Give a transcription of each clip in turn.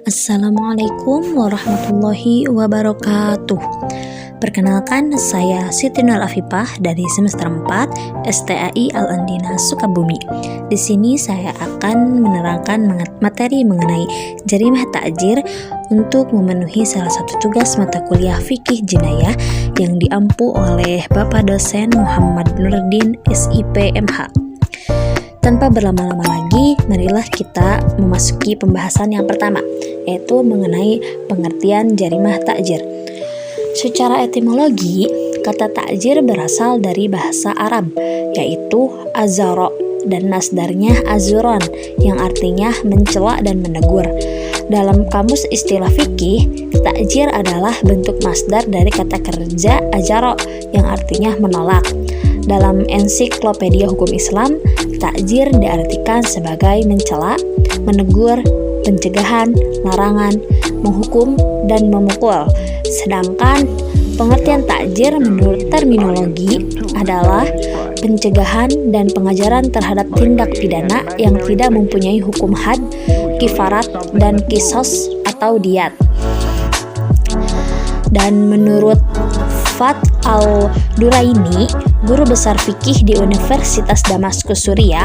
Assalamualaikum warahmatullahi wabarakatuh. Perkenalkan, saya Siti Nur Afifah dari semester 4 STAI Al-Andina Sukabumi. Di sini saya akan menerangkan materi mengenai jarimah takjir untuk memenuhi salah satu tugas mata kuliah fikih jinayah yang diampu oleh Bapak dosen Muhammad Nurdin SIP MH. Tanpa berlama-lama lagi, marilah kita memasuki pembahasan yang pertama, yaitu mengenai pengertian jarimah takjir. Secara etimologi, kata takjir berasal dari bahasa Arab, yaitu azara, dan masdarnya azuron, yang artinya mencela dan menegur. Dalam kamus istilah fikih, takjir adalah bentuk masdar dari kata kerja ajaro, yang artinya menolak. Dalam ensiklopedia hukum Islam, takjir diartikan sebagai mencela, menegur, pencegahan, larangan, menghukum, dan memukul. Sedangkan pengertian takjir menurut terminologi adalah pencegahan dan pengajaran terhadap tindak pidana yang tidak mempunyai hukum had, kifarat, dan kisos atau diat. Dan menurut Fat al-Duraini, guru besar fikih di Universitas Damaskus Suriah,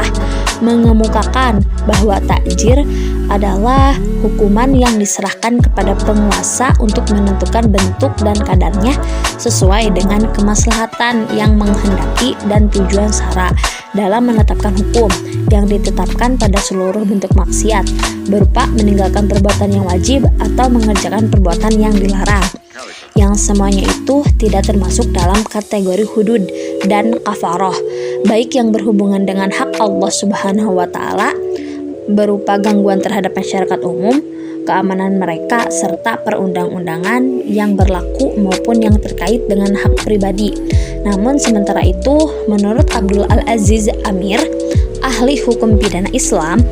mengemukakan bahwa takjir adalah hukuman yang diserahkan kepada penguasa untuk menentukan bentuk dan kadarnya sesuai dengan kemaslahatan yang menghendaki dan tujuan syara dalam menetapkan hukum yang ditetapkan pada seluruh bentuk maksiat, berupa meninggalkan perbuatan yang wajib atau mengerjakan perbuatan yang dilarang, yang semuanya itu tidak termasuk dalam kategori hudud dan kafaroh, baik yang berhubungan dengan hak Allah Subhanahu wa Ta'ala berupa gangguan terhadap masyarakat umum, keamanan mereka, serta perundang-undangan yang berlaku maupun yang terkait dengan hak pribadi. Namun sementara itu, menurut Abdul Al-Aziz Amir, ahli hukum pidana Islam,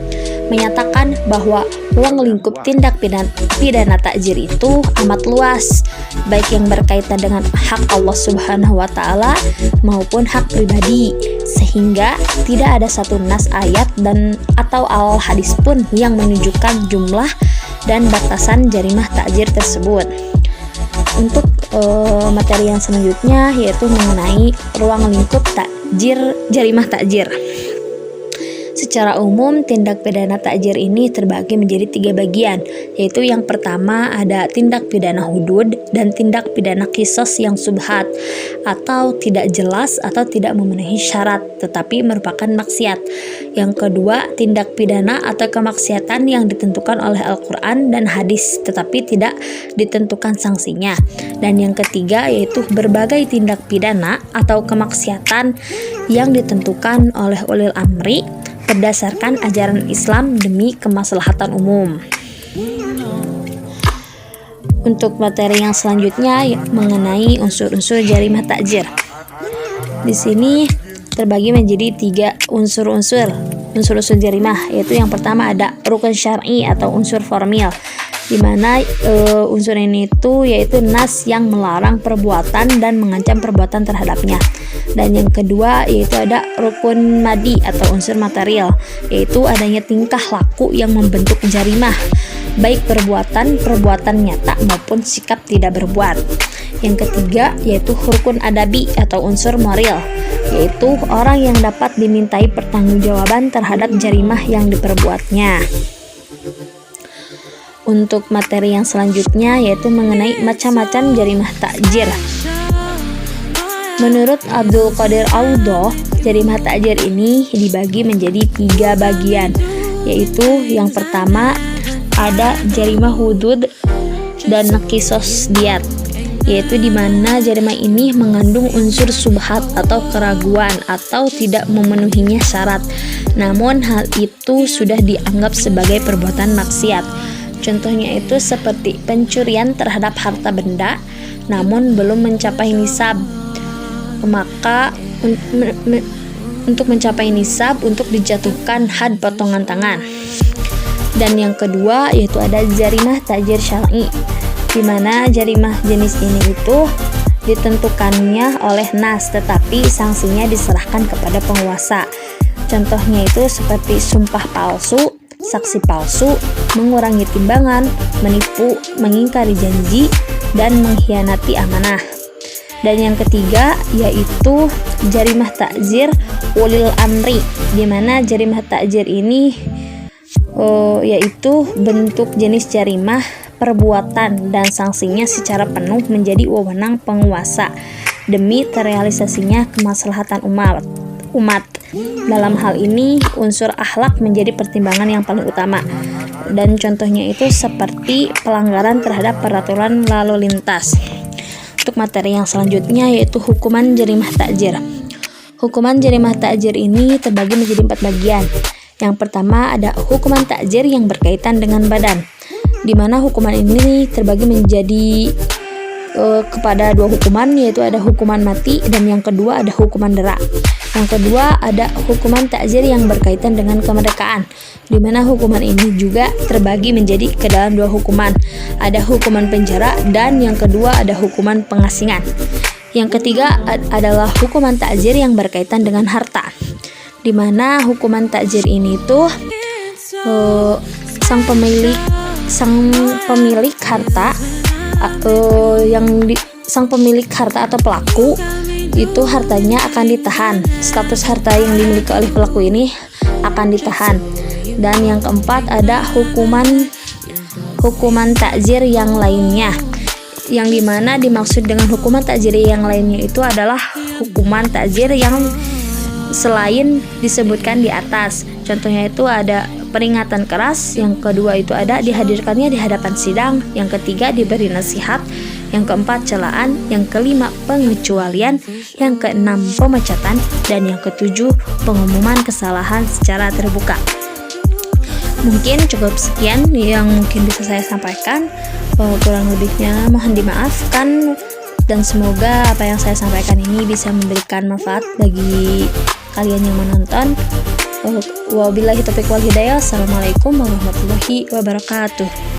menyatakan bahwa ruang lingkup tindak pidana takjir itu amat luas, baik yang berkaitan dengan hak Allah Subhanahu wa Ta'ala maupun hak pribadi, sehingga tidak ada satu nas ayat dan atau al-hadis pun yang menunjukkan jumlah dan batasan jarimah takjir tersebut. Untuk materi yang selanjutnya yaitu mengenai ruang lingkup jarimah takjir. Secara umum, tindak pidana takjir ini terbagi menjadi 3 bagian, yaitu yang pertama ada tindak pidana hudud dan tindak pidana kisos yang subhat atau tidak jelas atau tidak memenuhi syarat tetapi merupakan maksiat. Yang kedua, tindak pidana atau kemaksiatan yang ditentukan oleh Al-Quran dan hadis tetapi tidak ditentukan sanksinya. Dan yang ketiga yaitu berbagai tindak pidana atau kemaksiatan yang ditentukan oleh ulil amri berdasarkan ajaran Islam demi kemaslahatan umum. Untuk materi yang selanjutnya mengenai unsur-unsur jarimah takjir. Di sini terbagi menjadi 3 unsur-unsur jarimah, yaitu yang pertama ada rukun syar'i atau unsur formil, di mana unsur ini itu yaitu nas yang melarang perbuatan dan mengancam perbuatan terhadapnya. Dan yang kedua yaitu ada rukun madi atau unsur material, yaitu adanya tingkah laku yang membentuk jarimah, baik perbuatan nyata maupun sikap tidak berbuat. Yang ketiga yaitu rukun adabi atau unsur moral, yaitu orang yang dapat dimintai pertanggungjawaban terhadap jarimah yang diperbuatnya. Untuk materi yang selanjutnya yaitu mengenai macam-macam jarimah takjir. Menurut Abdul Qadir Audo, jarimah takjir ini dibagi menjadi 3 bagian, yaitu yang pertama ada jarimah hudud dan kisos diat, yaitu di mana jarimah ini mengandung unsur subhat atau keraguan atau tidak memenuhinya syarat, namun hal itu sudah dianggap sebagai perbuatan maksiat. Contohnya itu seperti pencurian terhadap harta benda namun belum mencapai nisab, maka untuk mencapai nisab untuk dijatuhkan had potongan tangan. Dan yang kedua yaitu ada jarimah takjir syar'i, di mana jarimah jenis ini itu ditentukannya oleh nas tetapi sanksinya diserahkan kepada penguasa. Contohnya itu seperti sumpah palsu, saksi palsu, mengurangi timbangan, menipu, mengingkari janji, dan mengkhianati amanah. Dan yang ketiga yaitu jarimah takzir ulil amri, di mana jarimah takzir ini yaitu bentuk jenis jarimah perbuatan dan sanksinya secara penuh menjadi wewenang penguasa demi terrealisasinya kemaslahatan umat. Dalam hal ini unsur akhlak menjadi pertimbangan yang paling utama, dan contohnya itu seperti pelanggaran terhadap peraturan lalu lintas. Untuk materi yang selanjutnya yaitu hukuman jarimah takzir. Hukuman jarimah takzir ini terbagi menjadi 4 bagian. Yang pertama ada hukuman takzir yang berkaitan dengan badan, di mana hukuman ini terbagi menjadi kepada 2 hukuman, yaitu ada hukuman mati dan yang kedua ada hukuman dera. Yang kedua ada hukuman takzir yang berkaitan dengan kemerdekaan, di mana hukuman ini juga terbagi menjadi ke dalam 2 hukuman. Ada hukuman penjara dan yang kedua ada hukuman pengasingan. Yang ketiga adalah hukuman takzir yang berkaitan dengan harta, di mana hukuman takzir ini tuh sang pemilik harta sang pemilik harta atau pelaku itu hartanya akan ditahan. Status harta yang dimiliki oleh pelaku ini akan ditahan. Dan yang keempat ada hukuman takzir yang lainnya, yang dimana dimaksud dengan hukuman takzir yang lainnya itu adalah hukuman takzir yang selain disebutkan di atas. Contohnya itu ada peringatan keras, yang kedua itu ada dihadirkannya di hadapan sidang, yang ketiga diberi nasihat, yang keempat celaan, yang kelima pengecualian, yang keenam pemecatan, dan yang ketujuh pengumuman kesalahan secara terbuka. Mungkin cukup sekian yang mungkin bisa saya sampaikan. Kurang lebihnya mohon dimaafkan, dan semoga apa yang saya sampaikan ini bisa memberikan manfaat bagi kalian yang menonton. Wabillahi taufiq wal hidayah. Assalamualaikum warahmatullahi wabarakatuh.